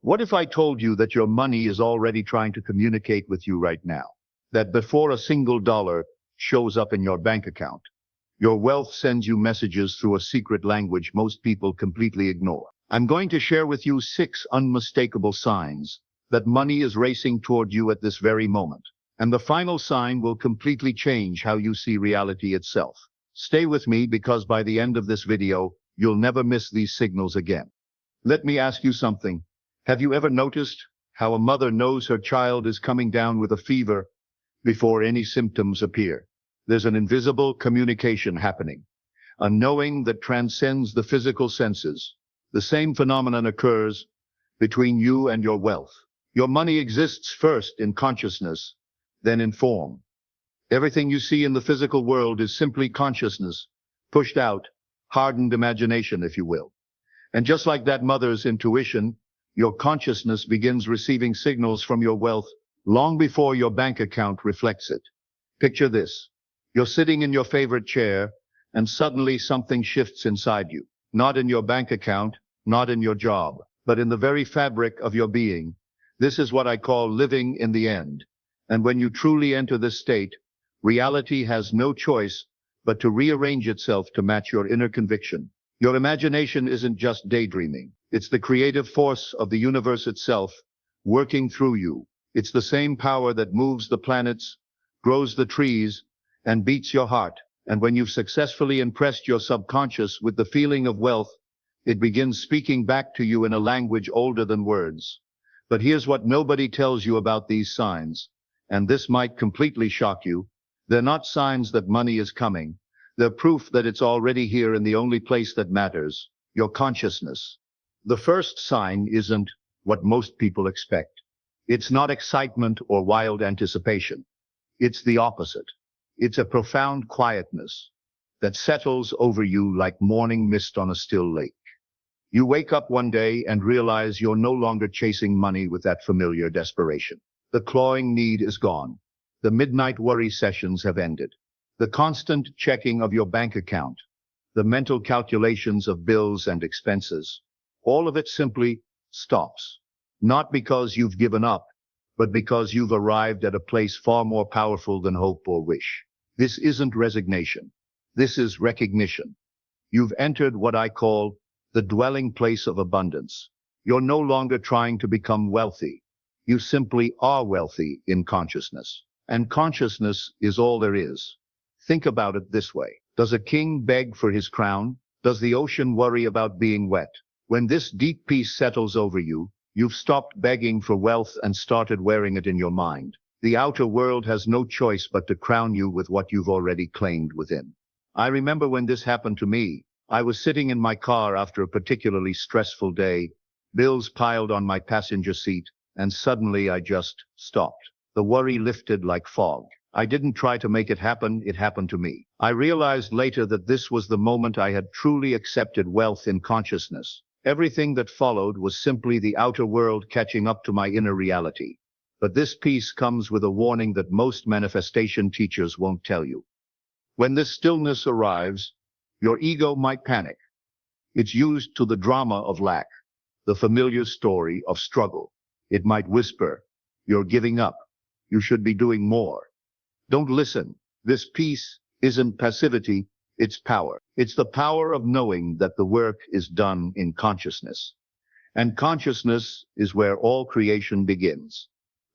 What if I told you that your money is already trying to communicate with you right now? That before a single dollar shows up in your bank account, your wealth sends you messages through a secret language most people completely ignore. I'm going to share with you 6 unmistakable signs that money is racing toward you at this very moment. And the final sign will completely change how you see reality itself. Stay with me because by the end of this video, you'll never miss these signals again. Let me ask you something. Have you ever noticed how a mother knows her child is coming down with a fever before any symptoms appear? There's an invisible communication happening, a knowing that transcends the physical senses. The same phenomenon occurs between you and your wealth. Your money exists first in consciousness, then in form. Everything you see in the physical world is simply consciousness, pushed out, hardened imagination, if you will. And just like that mother's intuition, your consciousness begins receiving signals from your wealth long before your bank account reflects it. Picture this. You're sitting in your favorite chair, and suddenly something shifts inside you. Not in your bank account, not in your job, but in the very fabric of your being. This is what I call living in the end. And when you truly enter this state, reality has no choice but to rearrange itself to match your inner conviction. Your imagination isn't just daydreaming. It's the creative force of the universe itself working through you. It's the same power that moves the planets, grows the trees, and beats your heart. And when you've successfully impressed your subconscious with the feeling of wealth, it begins speaking back to you in a language older than words. But here's what nobody tells you about these signs, and this might completely shock you. They're not signs that money is coming. They're proof that it's already here in the only place that matters, your consciousness. The first sign isn't what most people expect. It's not excitement or wild anticipation. It's the opposite. It's a profound quietness that settles over you like morning mist on a still lake. You wake up one day and realize you're no longer chasing money with that familiar desperation. The clawing need is gone. The midnight worry sessions have ended. The constant checking of your bank account, the mental calculations of bills and expenses, all of it simply stops. Not because you've given up, but because you've arrived at a place far more powerful than hope or wish. This isn't resignation. This is recognition. You've entered what I call the dwelling place of abundance. You're no longer trying to become wealthy. You simply are wealthy in consciousness. And consciousness is all there is. Think about it this way. Does a king beg for his crown? Does the ocean worry about being wet? When this deep peace settles over you, you've stopped begging for wealth and started wearing it in your mind. The outer world has no choice but to crown you with what you've already claimed within. I remember when this happened to me. I was sitting in my car after a particularly stressful day, bills piled on my passenger seat, and suddenly I just stopped. The worry lifted like fog. I didn't try to make it happened to me. I realized later that this was the moment I had truly accepted wealth in consciousness. Everything that followed was simply the outer world catching up to my inner reality. But this piece comes with a warning that most manifestation teachers won't tell you. When this stillness arrives, your ego might panic. It's used to the drama of lack, the familiar story of struggle. It might whisper, "You're giving up. You should be doing more." Don't listen. This peace isn't passivity, it's power. It's the power of knowing that the work is done in consciousness. And consciousness is where all creation begins.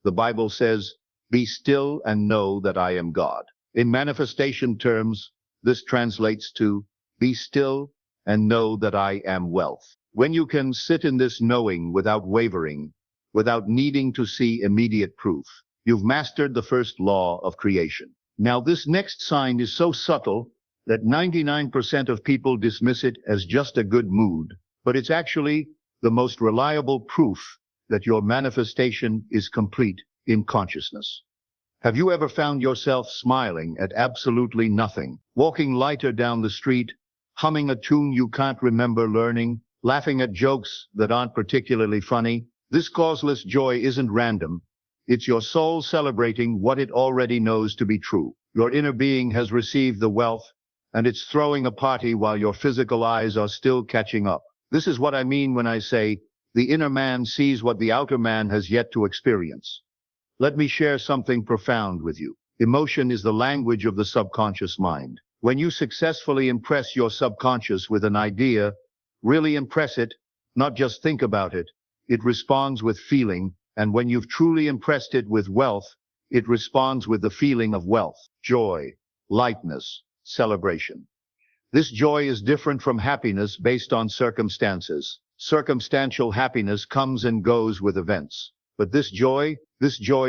The Bible says, "Be still and know that I am God." In manifestation terms, this translates to, "Be still and know that I am wealth." When you can sit in this knowing without wavering, without needing to see immediate proof, you've mastered the first law of creation. Now, this next sign is so subtle that 99% of people dismiss it as just a good mood, but it's actually the most reliable proof that your manifestation is complete in consciousness. Have you ever found yourself smiling at absolutely nothing, walking lighter down the street, humming a tune you can't remember learning, laughing at jokes that aren't particularly funny? This causeless joy isn't random. It's your soul celebrating what it already knows to be true. Your inner being has received the wealth, and it's throwing a party while your physical eyes are still catching up. This is what I mean when I say, The inner man sees what the outer man has yet to experience. Let me share something profound with you. Emotion is the language of the subconscious mind. When you successfully impress your subconscious with an idea, really impress it, not just think about it, it responds with feeling, and when you've truly impressed it with wealth, it responds with the feeling of wealth, joy, lightness, celebration. This joy is different from happiness based on circumstances. Circumstantial happiness comes and goes with events. But this joy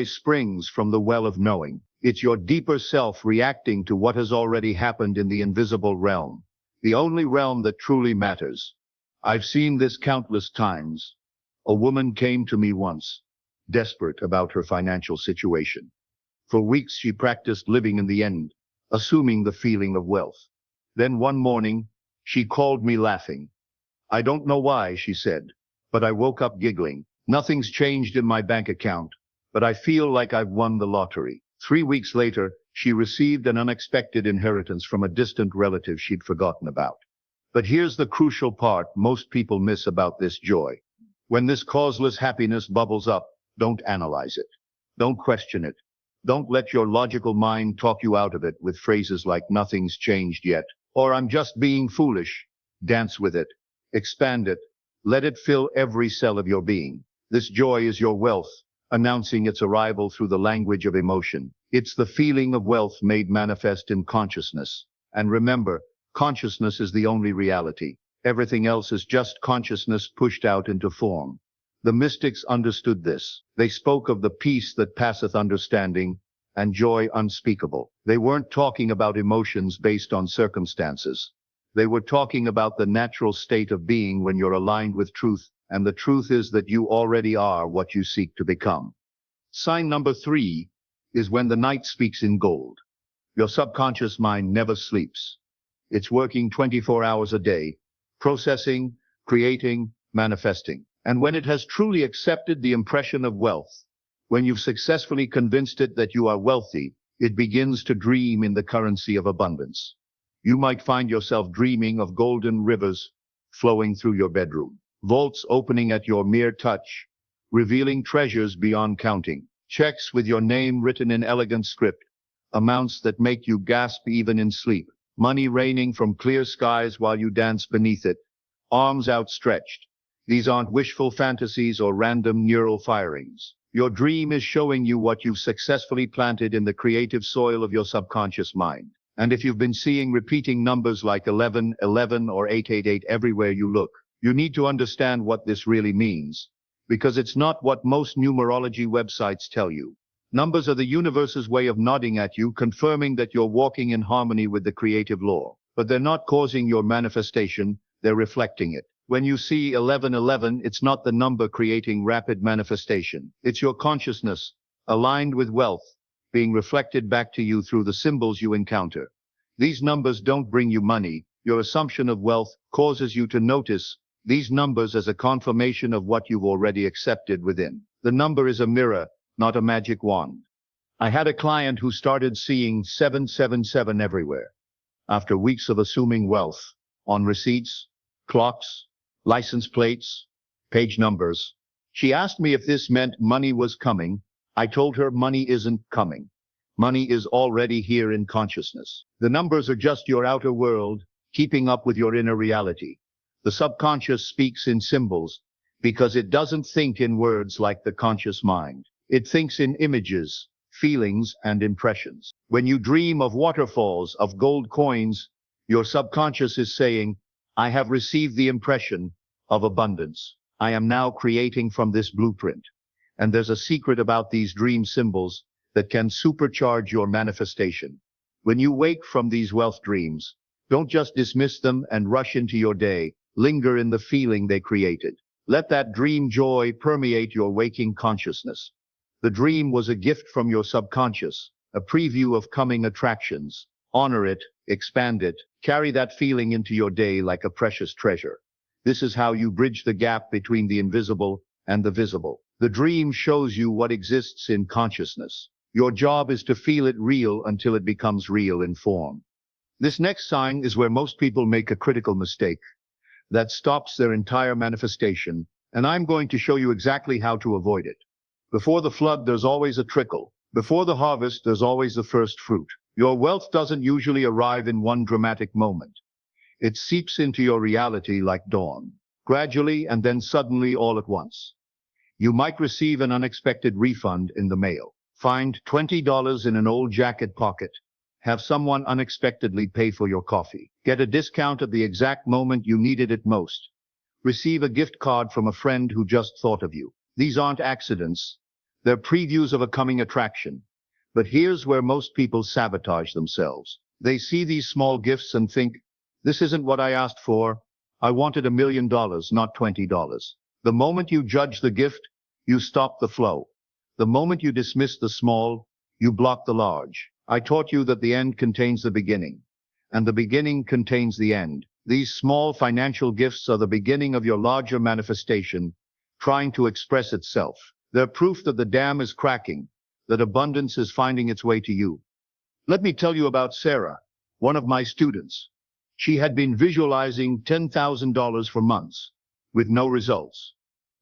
springs from the well of knowing. It's your deeper self reacting to what has already happened in the invisible realm, the only realm that truly matters. I've seen this countless times. A woman came to me once, desperate about her financial situation. For weeks she practiced living in the end, assuming the feeling of wealth. Then one morning, she called me laughing. I don't know why, she said, but I woke up giggling. Nothing's changed in my bank account, but I feel like I've won the lottery. 3 weeks later, she received an unexpected inheritance from a distant relative she'd forgotten about. But here's the crucial part most people miss about this joy. When this causeless happiness bubbles up, don't analyze it. Don't question it. Don't let your logical mind talk you out of it with phrases like nothing's changed yet, or I'm just being foolish. Dance with it. Expand it. Let it fill every cell of your being. This joy is your wealth, announcing its arrival through the language of emotion. It's the feeling of wealth made manifest in consciousness. And remember, consciousness is the only reality. Everything else is just consciousness pushed out into form. The mystics understood this. They spoke of the peace that passeth understanding and joy unspeakable. They weren't talking about emotions based on circumstances. They were talking about the natural state of being when you're aligned with truth, and the truth is that you already are what you seek to become. Sign number 3 is when the night speaks in gold. Your subconscious mind never sleeps. It's working 24 hours a day, processing, creating, manifesting. And when it has truly accepted the impression of wealth, when you've successfully convinced it that you are wealthy, it begins to dream in the currency of abundance. You might find yourself dreaming of golden rivers flowing through your bedroom, vaults opening at your mere touch, revealing treasures beyond counting, checks with your name written in elegant script, amounts that make you gasp even in sleep, money raining from clear skies while you dance beneath it, arms outstretched. These aren't wishful fantasies or random neural firings. Your dream is showing you what you've successfully planted in the creative soil of your subconscious mind. And if you've been seeing repeating numbers like 1111 or 888 everywhere you look, you need to understand what this really means, because it's not what most numerology websites tell you. Numbers are the universe's way of nodding at you, confirming that you're walking in harmony with the creative law. But they're not causing your manifestation, they're reflecting it. When you see 1111, it's not the number creating rapid manifestation. It's your consciousness, aligned with wealth, being reflected back to you through the symbols you encounter. These numbers don't bring you money. Your assumption of wealth causes you to notice these numbers as a confirmation of what you've already accepted within. The number is a mirror, not a magic wand. I had a client who started seeing 777 everywhere. After weeks of assuming wealth, on receipts, clocks, license plates, page numbers, she asked me if this meant money was coming. I told her money isn't coming. Money is already here in consciousness. The numbers are just your outer world, keeping up with your inner reality. The subconscious speaks in symbols because it doesn't think in words like the conscious mind. It thinks in images, feelings, and impressions. When you dream of waterfalls, of gold coins, your subconscious is saying, I have received the impression of abundance. I am now creating from this blueprint. And there's a secret about these dream symbols that can supercharge your manifestation. When you wake from these wealth dreams, don't just dismiss them and rush into your day. Linger in the feeling they created. Let that dream joy permeate your waking consciousness. The dream was a gift from your subconscious, a preview of coming attractions. Honor it, expand it, carry that feeling into your day like a precious treasure. This is how you bridge the gap between the invisible and the visible. The dream shows you what exists in consciousness. Your job is to feel it real until it becomes real in form. This next sign is where most people make a critical mistake that stops their entire manifestation And I'm going to show you exactly how to avoid it. Before the flood, there's always a trickle. Before the harvest, there's always the first fruit. Your wealth doesn't usually arrive in one dramatic moment. It seeps into your reality like dawn, gradually and then suddenly all at once. You might receive an unexpected refund in the mail, find $20 in an old jacket pocket, have someone unexpectedly pay for your coffee, get a discount at the exact moment you needed it most, receive a gift card from a friend who just thought of you. These aren't accidents. They're previews of a coming attraction. But here's where most people sabotage themselves. They see these small gifts and think, this isn't what I asked for. I wanted $1 million, not $20. The moment you judge the gift, you stop the flow. The moment you dismiss the small, you block the large. I taught you that the end contains the beginning, and the beginning contains the end. These small financial gifts are the beginning of your larger manifestation, trying to express itself. They're proof that the dam is cracking, that abundance is finding its way to you. Let me tell you about Sarah, one of my students. She had been visualizing $10,000 for months, with no results.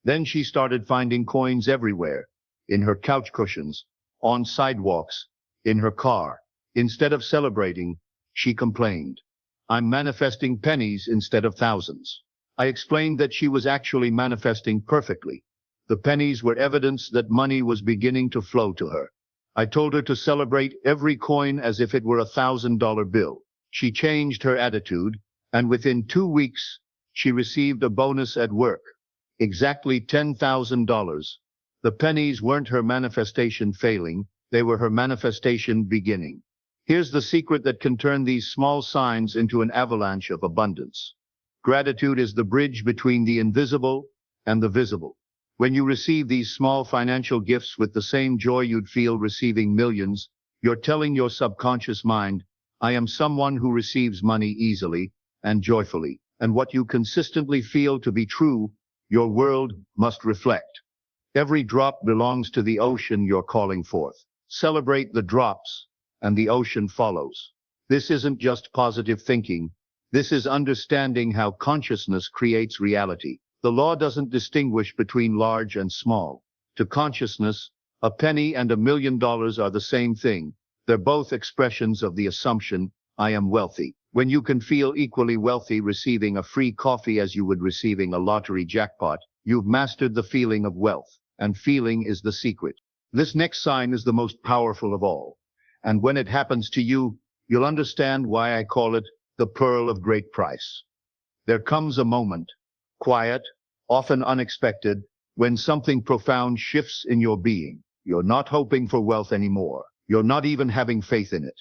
Then she started finding coins everywhere, in her couch cushions, on sidewalks, in her car. Instead of celebrating, she complained, I'm manifesting pennies instead of thousands. I explained that she was actually manifesting perfectly. The pennies were evidence that money was beginning to flow to her. I told her to celebrate every coin as if it were $1,000 bill. She changed her attitude, and within 2 weeks, she received a bonus at work. Exactly $10,000. The pennies weren't her manifestation failing, they were her manifestation beginning. Here's the secret that can turn these small signs into an avalanche of abundance. Gratitude is the bridge between the invisible and the visible. When you receive these small financial gifts with the same joy you'd feel receiving millions, you're telling your subconscious mind, I am someone who receives money easily and joyfully. And what you consistently feel to be true, your world must reflect. Every drop belongs to the ocean you're calling forth. Celebrate the drops, and the ocean follows. This isn't just positive thinking. This is understanding how consciousness creates reality. The law doesn't distinguish between large and small. To consciousness, a penny and $1 million are the same thing. They're both expressions of the assumption, I am wealthy. When you can feel equally wealthy receiving a free coffee as you would receiving a lottery jackpot, you've mastered the feeling of wealth, and feeling is the secret. This next sign is the most powerful of all. And when it happens to you, you'll understand why I call it the pearl of great price. There comes a moment, quiet, often unexpected, when something profound shifts in your being. You're not hoping for wealth anymore. You're not even having faith in it.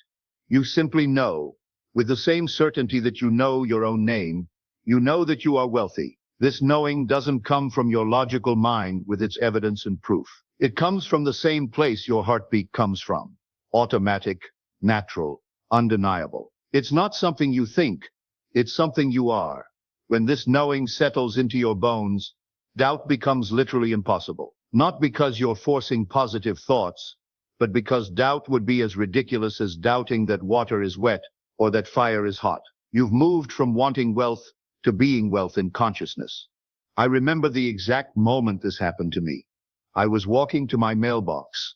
You simply know, with the same certainty that you know your own name, you know that you are wealthy. This knowing doesn't come from your logical mind with its evidence and proof. It comes from the same place your heartbeat comes from. Automatic, natural, undeniable. It's not something you think, it's something you are. When this knowing settles into your bones, doubt becomes literally impossible. Not because you're forcing positive thoughts, but because doubt would be as ridiculous as doubting that water is wet or that fire is hot. You've moved from wanting wealth to being wealth in consciousness. I remember the exact moment this happened to me. I was walking to my mailbox,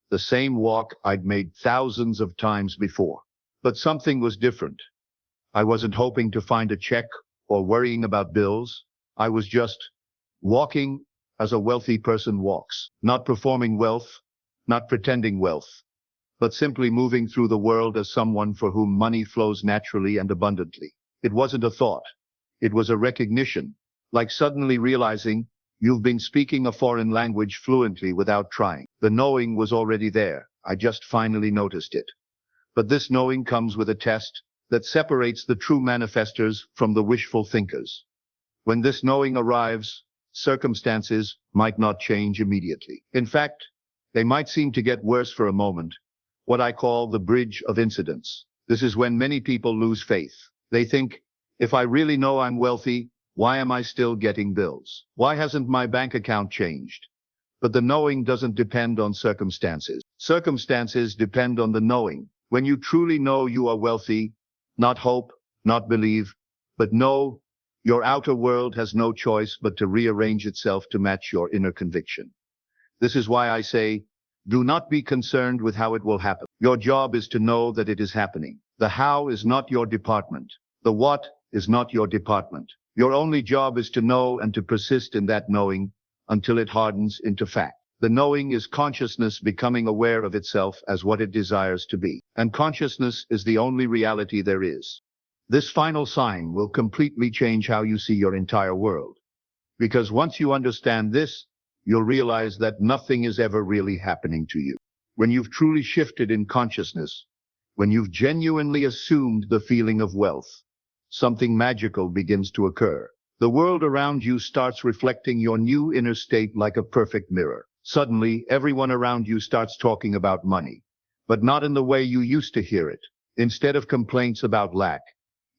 the same walk I'd made thousands of times before. But something was different. I wasn't hoping to find a check or worrying about bills. I was just walking as a wealthy person walks, not performing wealth, not pretending wealth, but simply moving through the world as someone for whom money flows naturally and abundantly. It wasn't a thought. It was a recognition, like suddenly realizing you've been speaking a foreign language fluently without trying. The knowing was already there. I just finally noticed it. But this knowing comes with a test that separates the true manifestors from the wishful thinkers. When this knowing arrives, circumstances might not change immediately. In fact, they might seem to get worse for a moment, what I call the bridge of incidents. This is when many people lose faith. They think, if I really know I'm wealthy, why am I still getting bills? Why hasn't my bank account changed? But the knowing doesn't depend on circumstances. Circumstances depend on the knowing. When you truly know you are wealthy, not hope, not believe, but know, Your outer world has no choice but to rearrange itself to match your inner conviction. This is why I say, do not be concerned with how it will happen. Your job is to know that it is happening. The how is not your department. The what is not your department. Your only job is to know and to persist in that knowing until it hardens into fact. The knowing is consciousness becoming aware of itself as what it desires to be. And consciousness is the only reality there is. This final sign will completely change how you see your entire world. Because once you understand this, you'll realize that nothing is ever really happening to you. When you've truly shifted in consciousness, when you've genuinely assumed the feeling of wealth, something magical begins to occur. The world around you starts reflecting your new inner state like a perfect mirror. Suddenly, everyone around you starts talking about money, but not in the way you used to hear it. Instead of complaints about lack,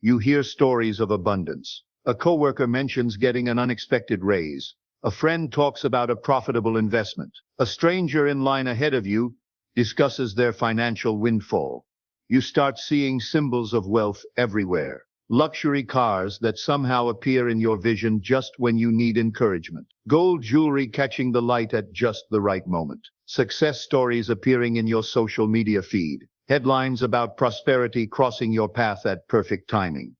you hear stories of abundance. A coworker mentions getting an unexpected raise. A friend talks about a profitable investment. A stranger in line ahead of you discusses their financial windfall. You start seeing symbols of wealth everywhere. Luxury cars that somehow appear in your vision just when you need encouragement. Gold jewelry catching the light at just the right moment. Success stories appearing in your social media feed. Headlines about prosperity crossing your path at perfect timing.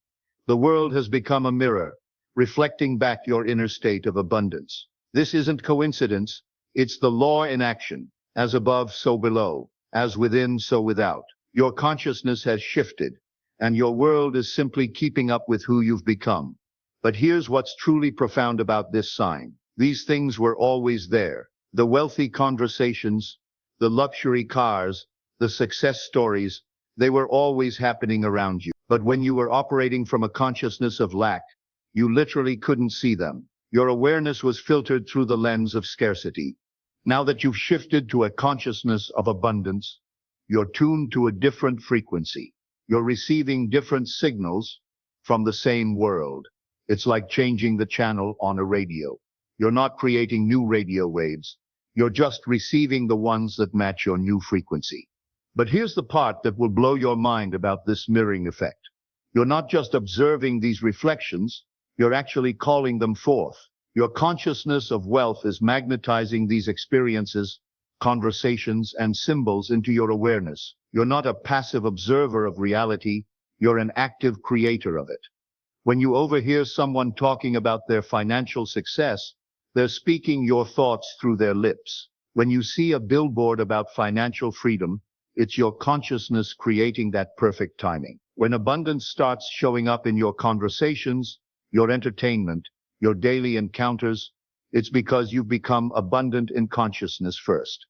The world has become a mirror, reflecting back your inner state of abundance. This isn't coincidence, it's the law in action. As above, so below. As within, so without. Your consciousness has shifted, and your world is simply keeping up with who you've become. But here's what's truly profound about this sign. These things were always there. The wealthy conversations, the luxury cars, the success stories, they were always happening around you. But when you were operating from a consciousness of lack, you literally couldn't see them. Your awareness was filtered through the lens of scarcity. Now that you've shifted to a consciousness of abundance, you're tuned to a different frequency. You're receiving different signals from the same world. It's like changing the channel on a radio. You're not creating new radio waves. You're just receiving the ones that match your new frequency. But here's the part that will blow your mind about this mirroring effect. You're not just observing these reflections, you're actually calling them forth. Your consciousness of wealth is magnetizing these experiences, conversations, and symbols into your awareness. You're not a passive observer of reality, you're an active creator of it. When you overhear someone talking about their financial success, they're speaking your thoughts through their lips. When you see a billboard about financial freedom, it's your consciousness creating that perfect timing. When abundance starts showing up in your conversations, your entertainment, your daily encounters, it's because you've become abundant in consciousness first.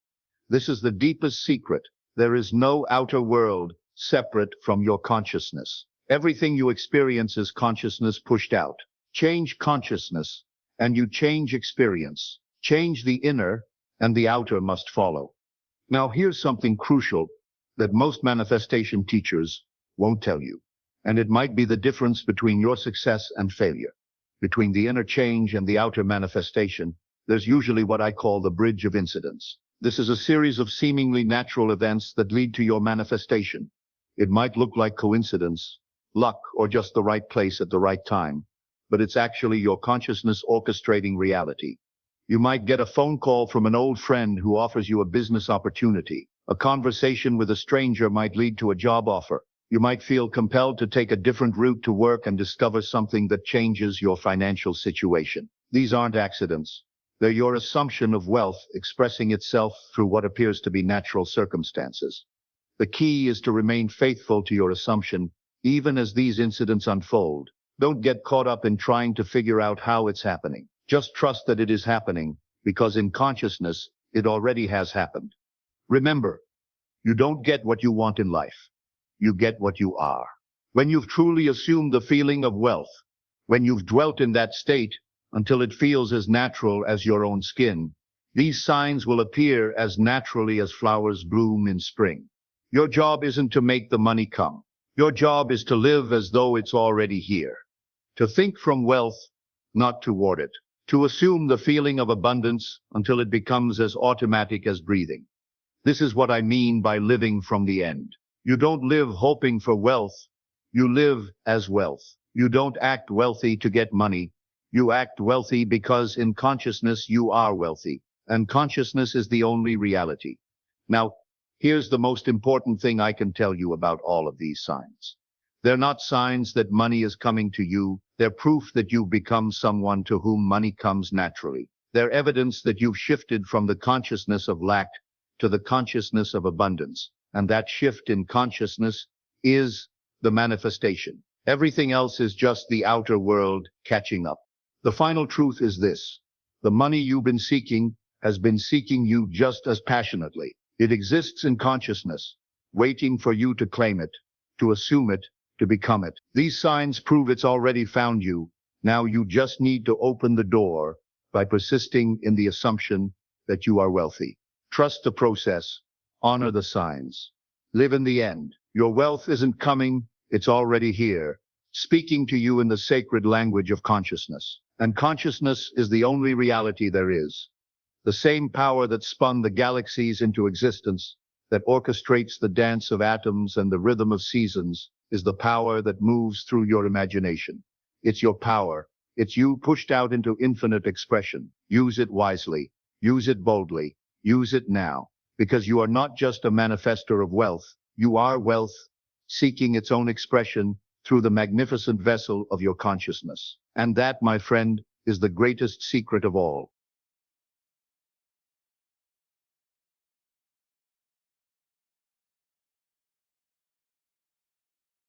This is the deepest secret. There is no outer world separate from your consciousness. Everything you experience is consciousness pushed out. Change consciousness, and you change experience. Change the inner, and the outer must follow. Now here's something crucial that most manifestation teachers won't tell you. And it might be the difference between your success and failure. Between the inner change and the outer manifestation, there's usually what I call the bridge of incidents. This is a series of seemingly natural events that lead to your manifestation. It might look like coincidence, luck, or just the right place at the right time, but it's actually your consciousness orchestrating reality. You might get a phone call from an old friend who offers you a business opportunity. A conversation with a stranger might lead to a job offer. You might feel compelled to take a different route to work and discover something that changes your financial situation. These aren't accidents. They're your assumption of wealth expressing itself through what appears to be natural circumstances. The key is to remain faithful to your assumption, even as these incidents unfold. Don't get caught up in trying to figure out how it's happening. Just trust that it is happening, because in consciousness, it already has happened. Remember, you don't get what you want in life. You get what you are. When you've truly assumed the feeling of wealth, when you've dwelt in that state until it feels as natural as your own skin, these signs will appear as naturally as flowers bloom in spring. Your job isn't to make the money come. Your job is to live as though it's already here. To think from wealth, not toward it. To assume the feeling of abundance until it becomes as automatic as breathing. This is what I mean by living from the end. You don't live hoping for wealth. You live as wealth. You don't act wealthy to get money. You act wealthy because in consciousness you are wealthy, and consciousness is the only reality. Now, here's the most important thing I can tell you about all of these signs. They're not signs that money is coming to you. They're proof that you've become someone to whom money comes naturally. They're evidence that you've shifted from the consciousness of lack to the consciousness of abundance. And that shift in consciousness is the manifestation. Everything else is just the outer world catching up. The final truth is this: the money you've been seeking has been seeking you just as passionately. It exists in consciousness, waiting for you to claim it, to assume it, to become it. These signs prove it's already found you. Now you just need to open the door by persisting in the assumption that you are wealthy. Trust the process, honor the signs. Live in the end. Your wealth isn't coming, it's already here, speaking to you in the sacred language of consciousness. And consciousness is the only reality there is. The same power that spun the galaxies into existence, that orchestrates the dance of atoms and the rhythm of seasons, is the power that moves through your imagination. It's your power. It's you pushed out into infinite expression. Use it wisely. Use it boldly. Use it now. Because you are not just a manifester of wealth. You are wealth, seeking its own expression through the magnificent vessel of your consciousness. And that, my friend, is the greatest secret of all.